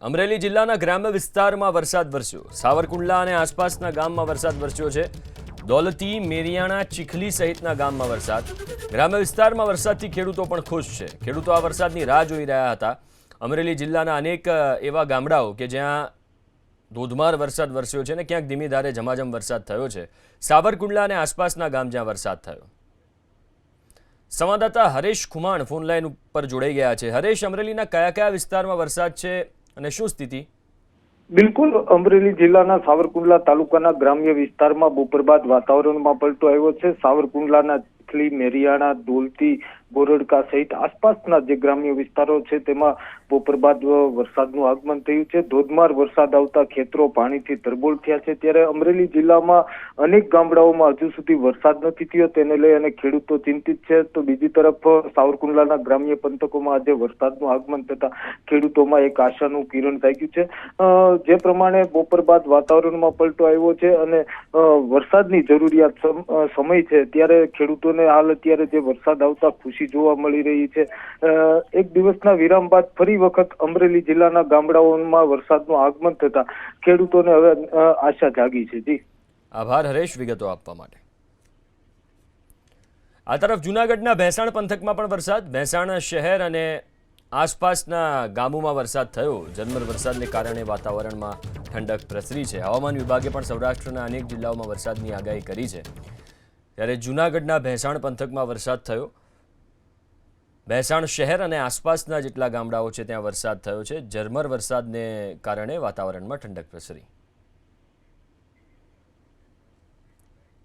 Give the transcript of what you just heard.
અમરેલી જિલ્લાના ગ્રામ્ય વિસ્તારમાં વરસાદ વરસ્યો। સાવરકુંડલા અને આસપાસના ગામમાં વરસાદ વરસ્યો છે। દોલતી, મેરિયાણા, ચીખલી સહિતના ગામમાં વરસાદ। ગ્રામ્ય વિસ્તારમાં વરસાદથી ખેડૂતો પણ ખુશ છે। ખેડૂતો આ વરસાદની રાહ જોઈ રહ્યા હતા। અમરેલી જિલ્લાના અનેક એવા ગામડાઓ કે જ્યાં ધોધમાર વરસાદ વરસ્યો છે અને ક્યાંક ધીમી ધારે ઝમાઝમ વરસાદ થયો છે। સાવરકુંડલા અને આસપાસના ગામ જ્યાં વરસાદ થયો। સંવાદદાતા હરેશ ખુમાણ ફોન લાઈન ઉપર જોડાઈ ગયા છે। હરેશ, અમરેલીના કયા કયા વિસ્તારમાં વરસાદ છે અને શું સ્થિતિ? બિલકુલ, અમરેલી જિલ્લાના સાવરકુંડલા તાલુકાના ગ્રામ્ય વિસ્તારમાં બપોર બાદ વાતાવરણમાં પલટો આવ્યો છે। સાવરકુંડલાના ચીખલી, મેરિયાણા, દોલતી, બોરડકા સહિત આસપાસના જે ગ્રામ્ય વિસ્તારો છે તેમાં બપોર બાદ વરસાદનું આગમન થયું છે। ધોધમાર વરસાદ આવતા ખેતરો પાણીથી તરબોળ થયા છે। ત્યારે અમરેલી જિલ્લામાં અનેક ગામડાઓમાં હજુ સુધી વરસાદ નથી થયો, તેને લઈ અને ખેડૂતો ચિંતિત છે। તો બીજી તરફ સાવરકુંડલાના ગ્રામ્ય પંથકોમાં આજે વરસાદનું આગમન થતા ખેડૂતોમાં એક આશાનું કિરણ જાગ્યું છે। જે પ્રમાણે બપોર બાદ વાતાવરણમાં પલટો આવ્યો છે અને વરસાદની જરૂરિયાત સમય છે, ત્યારે ખેડૂતોને હાલ અત્યારે જે વરસાદ આવતા ખુશી જોવા મળી રહી છે। એક દિવસના વિરામ બાદ ફરી વખત અમરેલી જિલ્લાના ગામડાઓમાં વરસાદનું આગમન થતા ખેડૂતોને હવે આશા જાગી છે। જી આભાર હરેશ વિગતો આપવા માટે। આ તરફ જૂનાગઢના ભેંસાણ પંથકમાં પણ વરસાદ। ભેંસાણ શહેર અને આસપાસના ગામોમાં વરસાદ થયો। ઝરમર વરસાદને કારણે વાતાવરણમાં ઠંડક પ્રસરી છે। હવામાન વિભાગે પણ સૌરાષ્ટ્રના અનેક જિલ્લાઓમાં વરસાદની આગાહી કરી છે। ત્યારે જૂનાગઢના ભેંસાણ પંથકમાં વરસાદ થયો। ભેંસાણ શહેર અને આસપાસના જેટલા ગામડાઓ છે ત્યાં વરસાદ થયો છે। ઝરમર વરસાદને કારણે વાતાવરણમાં ઠંડક પ્રસરી।